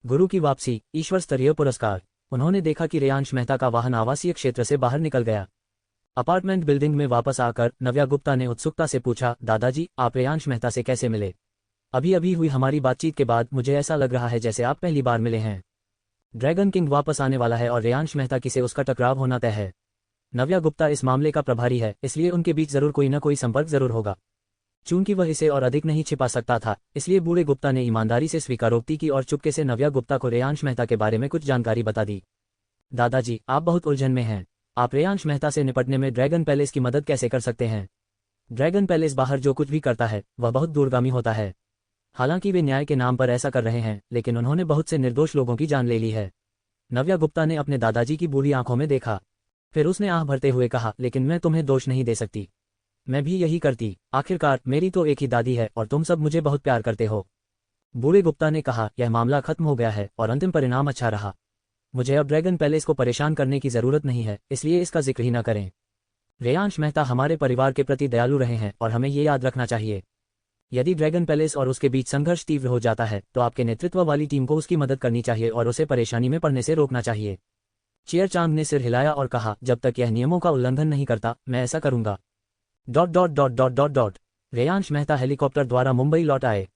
गुरु की वापसी, ईश्वर स्तरीय पुरस्कार। उन्होंने देखा कि रेयांश मेहता का वाहन आवासीय क्षेत्र से बाहर निकल गया। अपार्टमेंट बिल्डिंग में वापस आकर नव्या गुप्ता ने उत्सुकता से पूछा, दादाजी, आप रेयांश मेहता से कैसे मिले? अभी अभी हुई हमारी बातचीत के बाद मुझे ऐसा लग रहा है जैसे आप पहली बार मिले हैं। ड्रैगन किंग वापस आने वाला है और रेयांश मेहता की से उसका टकराव होना तय है। नव्या गुप्ता इस मामले का प्रभारी है, इसलिए उनके बीच जरूर कोई न कोई संपर्क जरूर होगा। चूंकि वह इसे और अधिक नहीं छिपा सकता था, इसलिए बूढ़े गुप्ता ने ईमानदारी से स्वीकारोक्ति की और चुपके से नव्या गुप्ता को रेयांश मेहता के बारे में कुछ जानकारी बता दी। दादाजी, आप बहुत उलझन में हैं। आप रेयांश मेहता से निपटने में ड्रैगन पैलेस की मदद कैसे कर सकते हैं? ड्रैगन पैलेस बाहर जो कुछ भी करता है वह बहुत दूरगामी होता है। हालांकि वे न्याय के नाम पर ऐसा कर रहे हैं, लेकिन उन्होंने बहुत से निर्दोष लोगों की जान ले ली है। नव्या गुप्ता ने अपने दादाजी की बूढ़ी आंखों में देखा। फिर उसने आह भरते हुए कहा, लेकिन मैं तुम्हें दोष नहीं दे सकती। मैं भी यही करती। आखिरकार मेरी तो एक ही दादी है और तुम सब मुझे बहुत प्यार करते हो। बूढ़े गुप्ता ने कहा, यह मामला खत्म हो गया है और अंतिम परिणाम अच्छा रहा। मुझे अब ड्रैगन पैलेस को परेशान करने की जरूरत नहीं है, इसलिए इसका जिक्र ही न करें। रेयांश मेहता हमारे परिवार के प्रति दयालु रहे हैं और हमें ये याद रखना चाहिए। यदि ड्रैगन पैलेस और उसके बीच संघर्ष तीव्र हो जाता है तो आपके नेतृत्व वाली टीम को उसकी मदद करनी चाहिए और उसे परेशानी में पड़ने से रोकना चाहिए। चेयरचांद ने सिर हिलाया और कहा, जब तक यह नियमों का उल्लंघन नहीं करता मैं ऐसा करूंगा। ... रेयांश मेहता हेलीकॉप्टर द्वारा मुंबई लौट आए।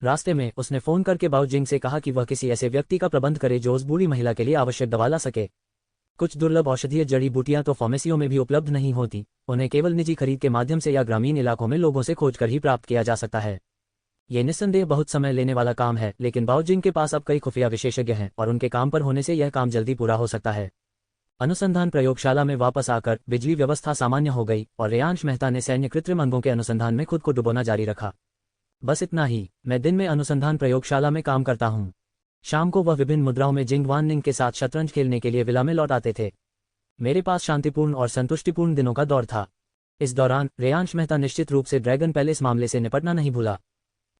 रास्ते में उसने फोन करके बाओ जिंग से कहा कि वह किसी ऐसे व्यक्ति का प्रबंध करे जो उस बूढ़ी महिला के लिए आवश्यक दवा ला सके। कुछ दुर्लभ औषधीय जड़ी बूटियां तो फार्मेसियों में भी उपलब्ध नहीं होती, उन्हें केवल निजी खरीद के माध्यम से या ग्रामीण इलाकों में लोगों से खोजकर ही प्राप्त किया जा सकता है। ये निस्संदेह बहुत समय लेने वाला काम है, लेकिन बाओ जिंग के पास अब कई खुफिया विशेषज्ञ हैं और उनके काम पर होने से यह काम जल्दी पूरा हो सकता है। अनुसंधान प्रयोगशाला में वापस आकर बिजली व्यवस्था सामान्य हो गई और रेयांश मेहता ने सैन्य कृत्रिम अंगों के अनुसंधान में खुद को डुबोना जारी रखा। बस इतना ही। मैं दिन में अनुसंधान प्रयोगशाला में काम करता हूँ। शाम को वह विभिन्न मुद्राओं में जिंग वान निंग के साथ शतरंज खेलने के लिए विला में लौट आते थे। मेरे पास शांतिपूर्ण और संतुष्टिपूर्ण दिनों का दौर था। इस दौरान रेयांश मेहता निश्चित रूप से ड्रैगन पैलेस मामले से निपटना नहीं भूला।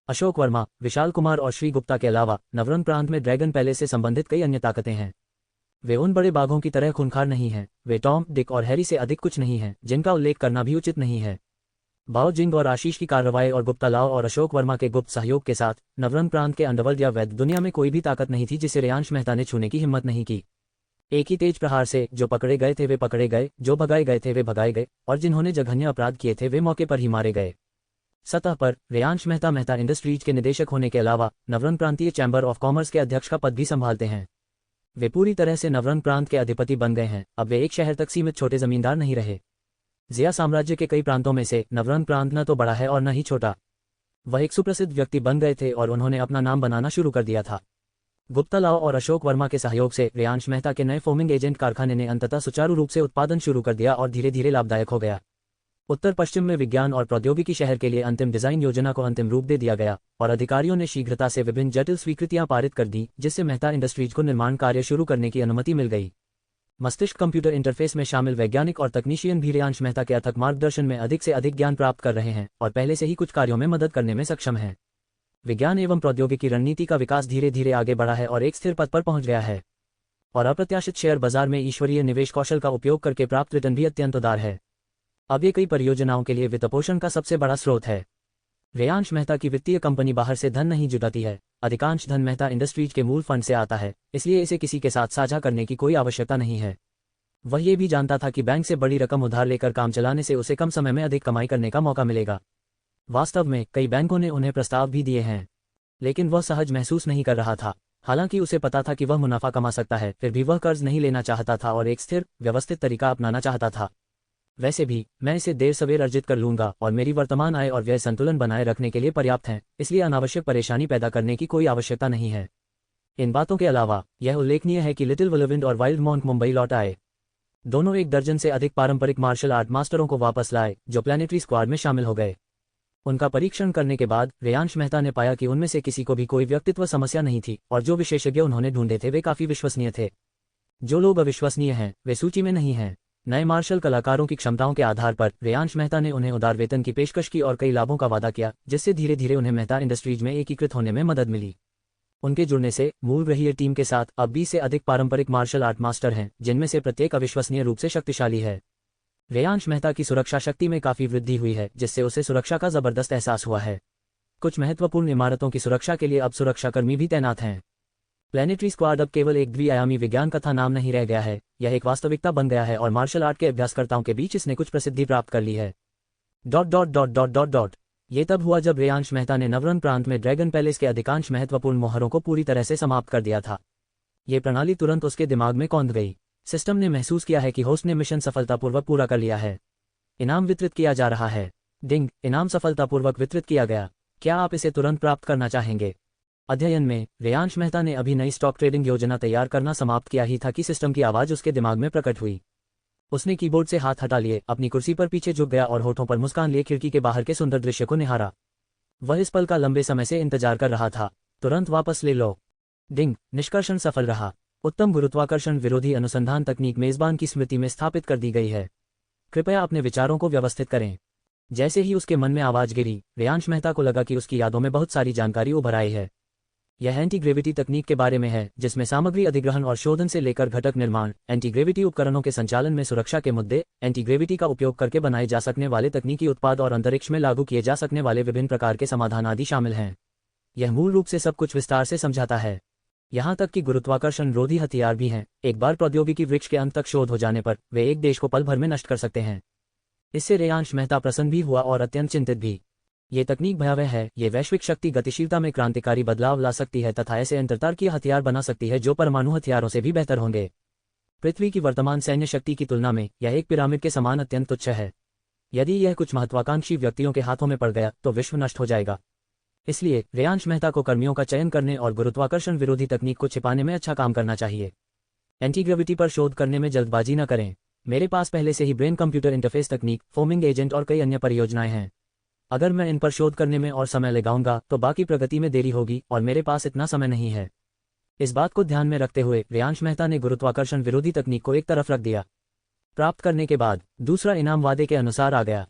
अशोक वर्मा, विशाल कुमार और श्री गुप्ता के अलावा नवरंग प्रांत में ड्रैगन पैलेस से संबंधित कई अन्य ताकतें हैं। वे उन बड़े बाघों की तरह खूंखार नहीं हैं। वे टॉम, डिक और हैरी से अधिक कुछ नहीं हैं, जिनका उल्लेख करना भी उचित नहीं है। बाओ जिंग और आशीष की कार्रवाई और गुप्ता लाओ और अशोक वर्मा के गुप्त सहयोग के साथ नवरंग प्रांत के अंडरवर्ल्ड या वैद्य दुनिया में कोई भी ताकत नहीं थी जिसे रेयांश मेहता ने छूने की हिम्मत नहीं की। एक ही तेज प्रहार से जो पकड़े गए थे वे पकड़े गए, जो भगाए गए थे वे भगाए गए और जिन्होंने जघन्य अपराध किए थे वे मौके पर ही मारे गए। सतह पर रेयांश मेहता मेहता इंडस्ट्रीज के निदेशक होने के अलावा नवरंग प्रांतीय चैम्बर ऑफ कॉमर्स के अध्यक्ष का पद भी संभालते हैं। वे पूरी तरह से नवरंग प्रांत के अधिपति बन गए हैं। अब वे एक शहर तक सीमित छोटे जमींदार नहीं रहे। जिया साम्राज्य के कई प्रांतों में से नवरंग प्रांत न तो बड़ा है और न ही छोटा। वह एक सुप्रसिद्ध व्यक्ति बन गए थे और उन्होंने अपना नाम बनाना शुरू कर दिया था। गुप्ता लाओ और अशोक वर्मा के सहयोग से रेयांश मेहता के नए फोमिंग एजेंट कारखाने ने अंततः सुचारू रूप से उत्पादन शुरू कर दिया और धीरे धीरे लाभदायक हो गया। उत्तर पश्चिम में विज्ञान और प्रौद्योगिकी शहर के लिए अंतिम डिजाइन योजना को अंतिम रूप दे दिया गया और अधिकारियों ने शीघ्रता से विभिन्न जटिल स्वीकृतियां पारित कर दी, जिससे मेहता इंडस्ट्रीज को निर्माण कार्य शुरू करने की अनुमति मिल गई। मस्तिष्क कंप्यूटर इंटरफेस में शामिल वैज्ञानिक और तकनीशियन भी रेयांश मेहता के अथक मार्गदर्शन में अधिक से अधिक ज्ञान प्राप्त कर रहे हैं और पहले से ही कुछ कार्यों में मदद करने में सक्षम हैं। विज्ञान एवं प्रौद्योगिकी रणनीति का विकास धीरे धीरे आगे बढ़ा है और एक स्थिर पद पर पहुंच गया है और अप्रत्याशित शेयर बाजार में ईश्वरीय निवेश कौशल का उपयोग करके प्राप्त रिटर्न भी अत्यंत उदार है। अब ये कई परियोजनाओं के लिए वित्तपोषण का सबसे बड़ा स्रोत है। रेयांश मेहता की वित्तीय कंपनी बाहर से धन नहीं जुटाती है। अधिकांश धन मेहता इंडस्ट्रीज के मूल फंड से आता है, इसलिए इसे किसी के साथ साझा करने की कोई आवश्यकता नहीं है। वह ये भी जानता था कि बैंक से बड़ी रकम उधार लेकर काम चलाने से उसे कम समय में अधिक कमाई करने का मौका मिलेगा। वास्तव में कई बैंकों ने उन्हें प्रस्ताव भी दिए हैं, लेकिन वह सहज महसूस नहीं कर रहा था। हालांकि उसे पता था कि वह मुनाफा कमा सकता है, फिर भी वह कर्ज नहीं लेना चाहता था और एक स्थिर, व्यवस्थित तरीका अपनाना चाहता था। वैसे भी मैं इसे देर सवेर अर्जित कर लूंगा और मेरी वर्तमान आय और व्यय संतुलन बनाए रखने के लिए पर्याप्त हैं, इसलिए अनावश्यक परेशानी पैदा करने की कोई आवश्यकता नहीं है। इन बातों के अलावा यह उल्लेखनीय है कि लिटिल वुलविंड और वाइल्ड मॉन्क मुंबई लौट आए। दोनों 1 दर्जन से अधिक पारंपरिक मार्शल आर्ट मास्टरों को वापस लाए जो प्लैनेटरी स्क्वाड में शामिल हो गए। उनका परीक्षण करने के बाद रेयांश मेहता ने पाया कि उनमें से किसी को भी कोई व्यक्तित्व समस्या नहीं थी और जो विशेषज्ञ उन्होंने ढूंढे थे वे काफी विश्वसनीय थे। जो लोग अविश्वसनीय हैं वे सूची में नहीं हैं। नए मार्शल कलाकारों की क्षमताओं के आधार पर रेयांश मेहता ने उन्हें उदार वेतन की पेशकश की और कई लाभों का वादा किया, जिससे धीरे धीरे उन्हें मेहता इंडस्ट्रीज में एकीकृत होने में मदद मिली। उनके जुड़ने से मूल ग्रहीय टीम के साथ अब 20 से अधिक पारंपरिक मार्शल आर्ट मास्टर हैं, जिनमें से प्रत्येक अविश्वसनीय रूप से शक्तिशाली है। रेयांश मेहता की सुरक्षा शक्ति में काफी वृद्धि हुई है, जिससे उसे सुरक्षा का जबरदस्त एहसास हुआ है। कुछ महत्वपूर्ण इमारतों की सुरक्षा के लिए अब सुरक्षाकर्मी भी तैनात हैं। प्लैनेटरी स्क्वाड अब केवल एक द्विआयामी विज्ञान कथा नाम नहीं रह गया है, यह एक वास्तविकता बन गया है और मार्शल आर्ट के अभ्यासकर्ताओं के बीच इसने कुछ प्रसिद्धि प्राप्त कर ली है। ये तब हुआ जब रेयांश मेहता ने नवरंग प्रांत में ड्रैगन पैलेस के अधिकांश महत्वपूर्ण मोहरों को पूरी तरह से समाप्त कर दिया था। ये प्रणाली तुरंत उसके दिमाग में कौंध गई। सिस्टम ने महसूस किया है कि होस्ट ने मिशन सफलतापूर्वक पूरा कर लिया है। इनाम वितरित किया जा रहा है। डिंग, इनाम सफलतापूर्वक वितरित किया गया। क्या आप इसे तुरंत प्राप्त करना चाहेंगे? अध्ययन में रेयांश मेहता ने अभी नई स्टॉक ट्रेडिंग योजना तैयार करना समाप्त किया ही था कि सिस्टम की आवाज उसके दिमाग में प्रकट हुई। उसने कीबोर्ड से हाथ हटा लिए, अपनी कुर्सी पर पीछे झुक गया और होठों पर मुस्कान लिए खिड़की के बाहर के सुंदर दृश्य को निहारा। वह इस पल का लंबे समय से इंतजार कर रहा था। तुरंत वापस ले लो। डिंग, निष्कर्षण सफल रहा। उत्तम गुरुत्वाकर्षण विरोधी अनुसंधान तकनीक मेजबान की स्मृति में स्थापित कर दी गई है। कृपया अपने विचारों को व्यवस्थित करें। जैसे ही उसके मन में आवाज गिरी, रेयांश मेहता को लगा कि उसकी यादों में बहुत सारी जानकारी उभर आई है। यह एंटी ग्रेविटी तकनीक के बारे में है, जिसमें सामग्री अधिग्रहण और शोधन से लेकर घटक निर्माण, एंटी ग्रेविटी उपकरणों के संचालन में सुरक्षा के मुद्दे, एंटी ग्रेविटी का उपयोग करके बनाए जा सकने वाले तकनीकी उत्पाद और अंतरिक्ष में लागू किए जा सकने वाले विभिन्न प्रकार के समाधान आदि शामिल हैं। यह मूल रूप से सब कुछ विस्तार से समझाता है। यहाँ तक कि गुरुत्वाकर्षण रोधी हथियार भी हैं। एक बार प्रौद्योगिकी वृक्ष के अंत तक शोध हो जाने पर वे एक देश को पल भर में नष्ट कर सकते हैं। इससे रेयांश मेहता प्रसन्न भी हुआ और अत्यंत चिंतित भी। ये तकनीक भयावह है। ये वैश्विक शक्ति गतिशीलता में क्रांतिकारी बदलाव ला सकती है तथा ऐसे अंतरतारकीय हथियार बना सकती है जो परमाणु हथियारों से भी बेहतर होंगे। पृथ्वी की वर्तमान सैन्य शक्ति की तुलना में यह एक पिरामिड के समान अत्यंत तुच्छ है। यदि यह कुछ महत्वाकांक्षी व्यक्तियों के हाथों में पड़ गया तो विश्व नष्ट हो जाएगा। इसलिए रेयांश मेहता को कर्मियों का चयन करने और गुरुत्वाकर्षण विरोधी तकनीक को छिपाने में अच्छा काम करना चाहिए। एंटी ग्रेविटी पर शोध करने में जल्दबाजी न करें। मेरे पास पहले से ही ब्रेन कंप्यूटर इंटरफेस तकनीक, फोमिंग एजेंट और कई अन्य परियोजनाएं हैं। अगर मैं इन पर शोध करने में और समय लगाऊंगा तो बाकी प्रगति में देरी होगी और मेरे पास इतना समय नहीं है। इस बात को ध्यान में रखते हुए रेयांश मेहता ने गुरुत्वाकर्षण विरोधी तकनीक को एक तरफ रख दिया। प्राप्त करने के बाद दूसरा इनाम वादे के अनुसार आ गया।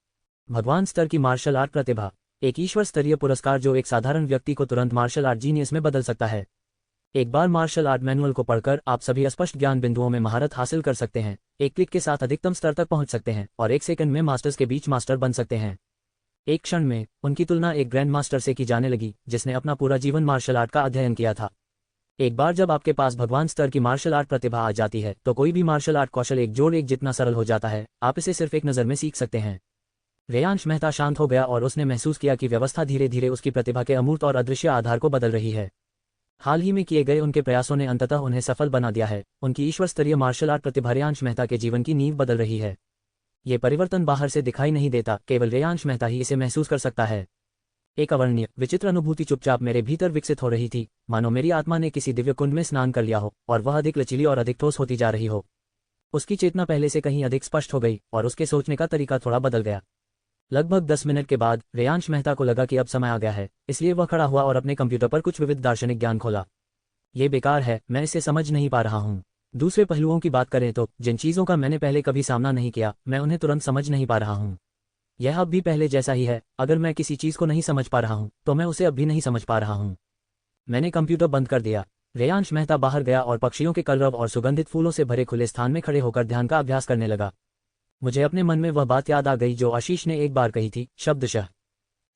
भगवान स्तर की मार्शल आर्ट प्रतिभा, एक ईश्वर स्तरीय पुरस्कार जो एक साधारण व्यक्ति को तुरंत मार्शल आर्ट जीनियस में बदल सकता है। एक बार मार्शल आर्ट मैनुअल को पढ़कर आप सभी स्पष्ट ज्ञान बिंदुओं में महारत हासिल कर सकते हैं, एक क्लिक के साथ अधिकतम स्तर तक पहुंच सकते हैं और एक सेकंड में मास्टर्स के बीच मास्टर बन सकते हैं। एक क्षण में उनकी तुलना एक ग्रैंड मास्टर से की जाने लगी जिसने अपना पूरा जीवन मार्शल आर्ट का अध्ययन किया था। एक बार जब आपके पास भगवान स्तर की मार्शल आर्ट प्रतिभा आ जाती है तो कोई भी मार्शल आर्ट कौशल एक जोड़ एक जितना सरल हो जाता है। आप इसे सिर्फ एक नज़र में सीख सकते हैं। रेयांश मेहता शांत हो गया और उसने महसूस किया कि व्यवस्था धीरे धीरे उसकी प्रतिभा के अमूर्त और अदृश्य आधार को बदल रही है। हाल ही में किए गए उनके प्रयासों ने अंततः उन्हें सफल बना दिया है। उनकी ईश्वर स्तरीय मार्शल आर्ट प्रतिभा रेयांश मेहता के जीवन की नींव बदल रही है। ये परिवर्तन बाहर से दिखाई नहीं देता, केवल रेयांश मेहता ही इसे महसूस कर सकता है। एक अवर्णनीय विचित्र अनुभूति चुपचाप मेरे भीतर विकसित हो रही थी, मानो मेरी आत्मा ने किसी दिव्य कुंड में स्नान कर लिया हो और वह अधिक लचीली और अधिक ठोस होती जा रही हो। उसकी चेतना पहले से कहीं अधिक स्पष्ट हो गई और उसके सोचने का तरीका थोड़ा बदल गया। लगभग 10 मिनट के बाद रेयांश मेहता को लगा कि अब समय आ गया है, इसलिए वह खड़ा हुआ और अपने कंप्यूटर पर कुछ विविध दार्शनिक ज्ञान खोला। ये बेकार है, मैं इसे समझ नहीं पा रहा हूँ। दूसरे पहलुओं की बात करें तो जिन चीज़ों का मैंने पहले कभी सामना नहीं किया, मैं उन्हें तुरंत समझ नहीं पा रहा हूँ। यह अब भी पहले जैसा ही है। अगर मैं किसी चीज़ को नहीं समझ पा रहा हूँ तो मैं उसे अब भी नहीं समझ पा रहा हूँ। मैंने कंप्यूटर बंद कर दिया। रेयांश मेहता बाहर गया और पक्षियों के कलरव और सुगंधित फूलों से भरे खुले स्थान में खड़े होकर ध्यान का अभ्यास करने लगा। मुझे अपने मन में वह बात याद आ गई जो आशीष ने एक बार कही थी, शब्दशः।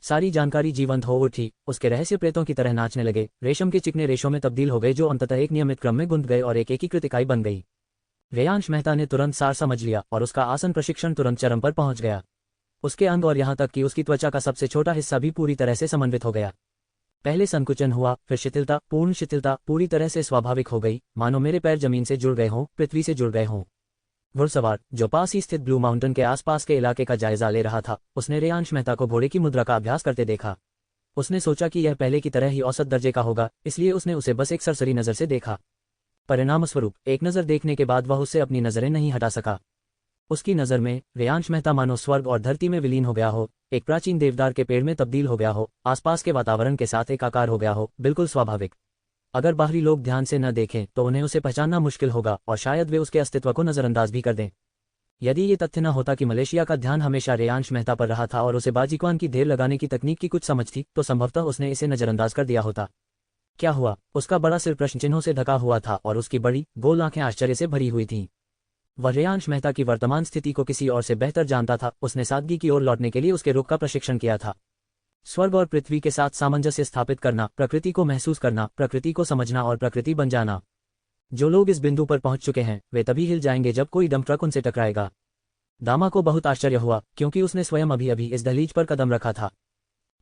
सारी जानकारी जीवंत हो उठी। उसके रहस्य प्रेतों की तरह नाचने लगे, रेशम के चिकने रेशों में तब्दील हो गए जो अंततः एक नियमित क्रम में गुंथ गए और एक एकीकृत इकाई बन गई। रेयांश मेहता ने तुरंत सार समझ लिया और उसका आसन प्रशिक्षण तुरंत चरम पर पहुंच गया। उसके अंग और यहाँ तक कि उसकी त्वचा का सबसे छोटा हिस्सा भी पूरी तरह से समन्वित हो गया। पहले संकुचन हुआ, फिर शिथिलता, पूर्ण शिथिलता पूरी तरह से स्वाभाविक हो गई, मानो मेरे पैर जमीन से जुड़ गए हों, पृथ्वी से जुड़ गए हों। घुड़सवार जो पास ही स्थित ब्लू माउंटेन के आसपास के इलाके का जायजा ले रहा था, उसने रेयांश मेहता को घोड़े की मुद्रा का अभ्यास करते देखा। उसने सोचा कि यह पहले की तरह ही औसत दर्जे का होगा, इसलिए उसने उसे बस एक सरसरी नज़र से देखा। परिणामस्वरूप एक नज़र देखने के बाद वह उससे अपनी नज़रें नहीं हटा सका। उसकी नज़र में रेयांश मेहता मानो स्वर्ग और धरती में विलीन हो गया हो, एक प्राचीन देवदार के पेड़ में तब्दील हो गया हो, आसपास के वातावरण के साथ एकाकार हो गया हो, बिल्कुल स्वाभाविक। अगर बाहरी लोग ध्यान से न देखें तो उन्हें उसे पहचानना मुश्किल होगा और शायद वे उसके अस्तित्व को नज़रअंदाज भी कर दें। यदि ये तथ्य न होता कि मलेशिया का ध्यान हमेशा रेयांश मेहता पर रहा था और उसे बाजीक्वान की ढेर लगाने की तकनीक की कुछ समझ थी, तो संभवतः उसने इसे नज़रअंदाज कर दिया होता। क्या हुआ? उसका बड़ा सिर प्रश्न चिन्हों से ढका हुआ था और उसकी बड़ी गोल आंखें आश्चर्य से भरी हुई थीं। वह रेयांश मेहता की वर्तमान स्थिति को किसी और से बेहतर जानता था। उसने सादगी की ओर लौटने के लिए उसके रुख का प्रशिक्षण किया था। स्वर्ग और पृथ्वी के साथ सामंजस्य स्थापित करना, प्रकृति को महसूस करना, प्रकृति को समझना और प्रकृति बन जाना। जो लोग इस बिंदु पर पहुंच चुके हैं वे तभी हिल जाएंगे जब कोई डंप ट्रक उनसे टकराएगा। दामा को बहुत आश्चर्य हुआ क्योंकि उसने स्वयं अभी अभी इस दहलीज पर कदम रखा था।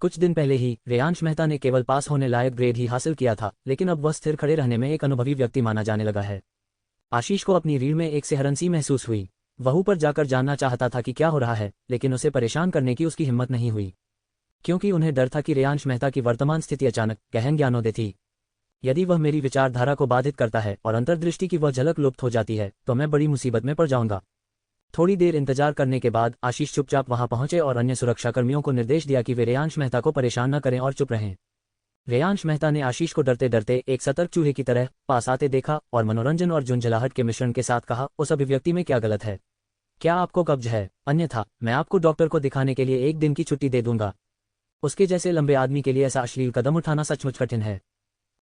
कुछ दिन पहले ही रेयांश मेहता ने केवल पास होने लायक ग्रेड ही हासिल किया था, लेकिन अब वह स्थिर खड़े रहने में एक अनुभवी व्यक्ति माना जाने लगा है। आशीष को अपनी रीढ़ में एक सिहरन सी महसूस हुई। वह ऊपर जाकर जानना चाहता था कि क्या हो रहा है, लेकिन उसे परेशान करने की उसकी हिम्मत नहीं हुई, क्योंकि उन्हें डर था कि रेयांश मेहता की वर्तमान स्थिति अचानक गहन ज्ञानोदय थी। यदि वह मेरी विचारधारा को बाधित करता है और अंतर्दृष्टि की वह झलक लुप्त हो जाती है तो मैं बड़ी मुसीबत में पड़ जाऊंगा। थोड़ी देर इंतजार करने के बाद आशीष चुपचाप वहां पहुंचे और अन्य सुरक्षाकर्मियों को निर्देश दिया कि वे रेयांश मेहता को परेशान न करें और चुप रहें। रेयांश मेहता ने आशीष को डरते डरते एक सतर्क चूहे की तरह पास आते देखा और मनोरंजन और झुंझलाहट के मिश्रण के साथ कहा, उस अभिव्यक्ति में क्या गलत है? क्या आपको कब्ज है? अन्यथा मैं आपको डॉक्टर को दिखाने के लिए 1 दिन की छुट्टी दे दूंगा। उसके जैसे लंबे आदमी के लिए ऐसा अश्लील कदम उठाना सचमुच कठिन है।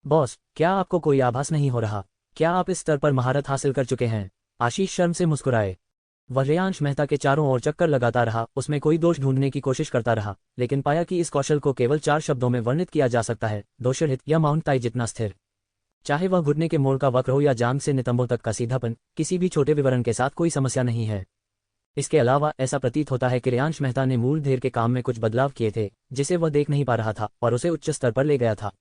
बॉस, क्या आपको कोई आभास नहीं हो रहा? क्या आप इस स्तर पर महारत हासिल कर चुके हैं? आशीष शर्म से मुस्कुराए। वह रेयांश मेहता के चारों ओर चक्कर लगाता रहा, उसमें कोई दोष ढूंढने की कोशिश करता रहा, लेकिन पाया कि इस कौशल को केवल 4 शब्दों में वर्णित किया जा सकता है, दोषरहित या माउंट ताई जितना स्थिर। चाहे वह घुटने के मोड़ का वक्र हो या जांघ से नितंबों तक का सीधापन, किसी भी छोटे विवरण के साथ कोई समस्या नहीं है। इसके अलावा ऐसा प्रतीत होता है कि रेयांश मेहता ने मूल धेर के काम में कुछ बदलाव किए थे जिसे वह देख नहीं पा रहा था और उसे उच्च स्तर पर ले गया था।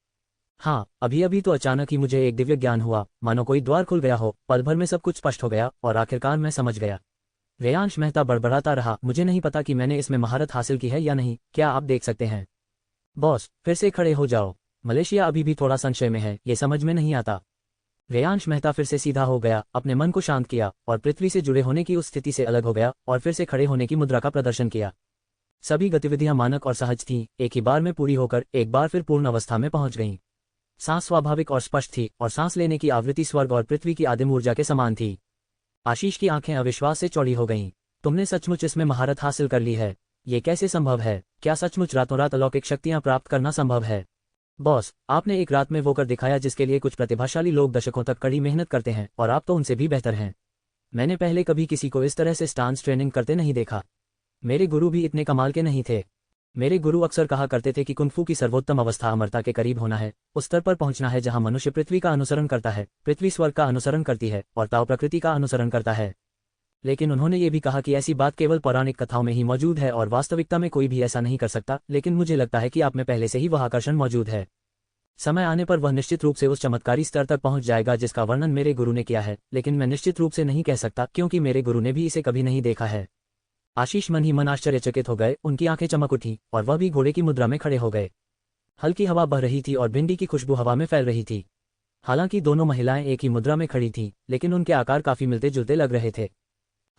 हाँ, अभी अभी तो अचानक ही मुझे एक दिव्य ज्ञान हुआ, मानो कोई द्वार खुल गया हो, पल भर में सब कुछ स्पष्ट हो गया और आखिरकार मैं समझ गया। रेयांश मेहता बड़बड़ाता रहा, मुझे नहीं पता कि मैंने इसमें महारत हासिल की है या नहीं, क्या आप देख सकते हैं? बॉस, फिर से खड़े हो जाओ। मलेशिया अभी भी थोड़ा संशय में है, ये समझ में नहीं आता। रेयांश मेहता फिर से सीधा हो गया, अपने मन को शांत किया और पृथ्वी से जुड़े होने की उस स्थिति से अलग हो गया और फिर से खड़े होने की मुद्रा का प्रदर्शन किया। सभी गतिविधियां मानक और सहज थीं, एक ही बार में पूरी होकर एक बार फिर पूर्ण अवस्था में पहुंच गईं। सांस स्वाभाविक और स्पष्ट थी और सांस लेने की आवृत्ति स्वर्ग और पृथ्वी की आदिम ऊर्जा के समान थी। आशीष की आंखें अविश्वास से चौड़ी हो गईं। तुमने सचमुच इसमें महारत हासिल कर ली है? ये कैसे संभव है? क्या सचमुच रातों रात अलौकिक शक्तियां प्राप्त करना संभव है? बॉस, आपने एक रात में वो कर दिखाया जिसके लिए कुछ प्रतिभाशाली लोग दशकों तक कड़ी मेहनत करते हैं और आप तो उनसे भी बेहतर हैं। मैंने पहले कभी किसी को इस तरह से स्टांस ट्रेनिंग करते नहीं देखा। मेरे गुरु भी इतने कमाल के नहीं थे। मेरे गुरु अक्सर कहा करते थे कि कुंफू की सर्वोत्तम अवस्था अमरता के करीब होना है, उस स्तर पर पहुंचना है जहां मनुष्य पृथ्वी का अनुसरण करता है, पृथ्वी स्वर्ग का अनुसरण करती है और ताओ प्रकृति का अनुसरण करता है। लेकिन उन्होंने ये भी कहा कि ऐसी बात केवल पौराणिक कथाओं में ही मौजूद है और वास्तविकता में कोई भी ऐसा नहीं कर सकता, लेकिन मुझे लगता है कि आप में पहले से ही वह आकर्षण मौजूद है। समय आने पर वह निश्चित रूप से उस चमत्कारी स्तर तक पहुंच जाएगा जिसका वर्णन मेरे गुरु ने किया है, लेकिन मैं निश्चित रूप से नहीं कह सकता क्योंकि मेरे गुरु ने भी इसे कभी नहीं देखा है। आशीष मन ही मन आश्चर्यचकित हो गए, उनकी आंखें चमक उठी और वह भी घोड़े की मुद्रा में खड़े हो गए। हल्की हवा बह रही थी और भिंडी की खुशबू हवा में फैल रही थी। हालांकि दोनों महिलाएं एक ही मुद्रा में खड़ी थीं, लेकिन उनके आकार काफी मिलते जुलते लग रहे थे।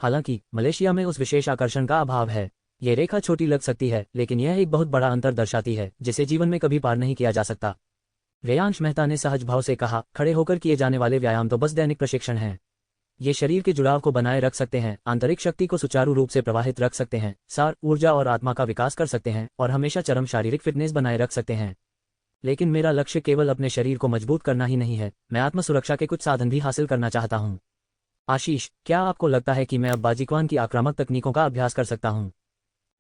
हालांकि मलेशिया में उस विशेष आकर्षण का अभाव है। ये रेखा छोटी लग सकती है, लेकिन यह एक बहुत बड़ा अंतर दर्शाती है जिसे जीवन में कभी पार नहीं किया जा सकता। रेयांश मेहता ने सहज भाव से कहा, खड़े होकर किए जाने वाले व्यायाम तो बस दैनिक प्रशिक्षण हैं। ये शरीर के जुड़ाव को बनाए रख सकते हैं, आंतरिक शक्ति को सुचारू रूप से प्रवाहित रख सकते हैं, सार ऊर्जा और आत्मा का विकास कर सकते हैं और हमेशा चरम शारीरिक फिटनेस बनाए रख सकते हैं। लेकिन मेरा लक्ष्य केवल अपने शरीर को मजबूत करना ही नहीं है, मैं आत्म सुरक्षा के कुछ साधन भी हासिल करना चाहता हूँ। आशीष, क्या आपको लगता है कि मैं अब बाजीक्वान की आक्रामक तकनीकों का अभ्यास कर सकता हूँ?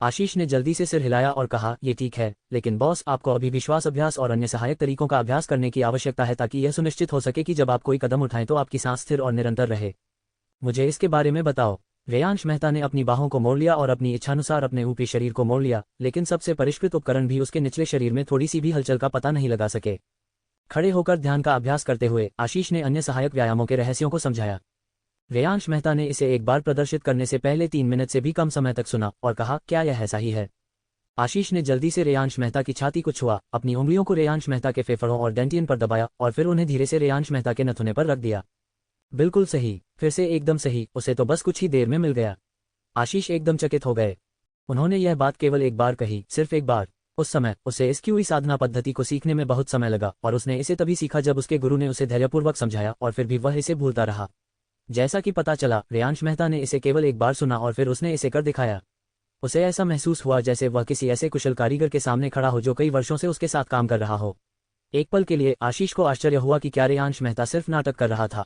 आशीष ने जल्दी से सिर हिलाया और कहा, ये ठीक है, लेकिन बॉस, आपको अभी विश्वास अभ्यास और अन्य सहायक तरीकों का अभ्यास करने की आवश्यकता है ताकि यह सुनिश्चित हो सके कि जब आप कोई कदम उठाएं तो आपकी सांस स्थिर और निरंतर रहे। मुझे इसके बारे में बताओ। रेयांश मेहता ने अपनी बाहों को मोड़ लिया और अपनी इच्छानुसार अपने ऊपरी शरीर को मोड़ लिया, लेकिन सबसे परिष्कृत उपकरण भी उसके निचले शरीर में थोड़ी सी भी हलचल का पता नहीं लगा सके। खड़े होकर ध्यान का अभ्यास करते हुए आशीष ने अन्य सहायक व्यायामों के रहस्यों को समझाया। रेयांश मेहता ने इसे एक बार प्रदर्शित करने से पहले 3 मिनट से भी कम समय तक सुना और कहा, क्या यह सही है? आशीष ने जल्दी से रेयांश मेहता की छाती को छुआ, अपनी उंगलियों को रेयांश मेहता के फेफड़ों और डेंटियन पर दबाया और फिर उन्हें धीरे से रेयांश मेहता के नथुने पर रख दिया। बिल्कुल सही, फिर से एकदम सही, उसे तो बस कुछ ही देर में मिल गया। आशीष एकदम चकित हो गए। उन्होंने यह बात केवल एक बार कही, सिर्फ एक बार। उस समय उसे इस क्यूई साधना पद्धति को सीखने में बहुत समय लगा और उसने इसे तभी सीखा जब उसके गुरु ने उसे धैर्यपूर्वक समझाया और फिर भी वह इसे भूलता रहा। जैसा कि पता चला, रेयांश मेहता ने इसे केवल एक बार सुना और फिर उसने इसे कर दिखाया। उसे ऐसा महसूस हुआ जैसे वह किसी ऐसे कुशल कारीगर के सामने खड़ा हो जो कई वर्षों से उसके साथ काम कर रहा हो। एक पल के लिए आशीष को आश्चर्य हुआ कि क्या रेयांश मेहता सिर्फ नाटक कर रहा था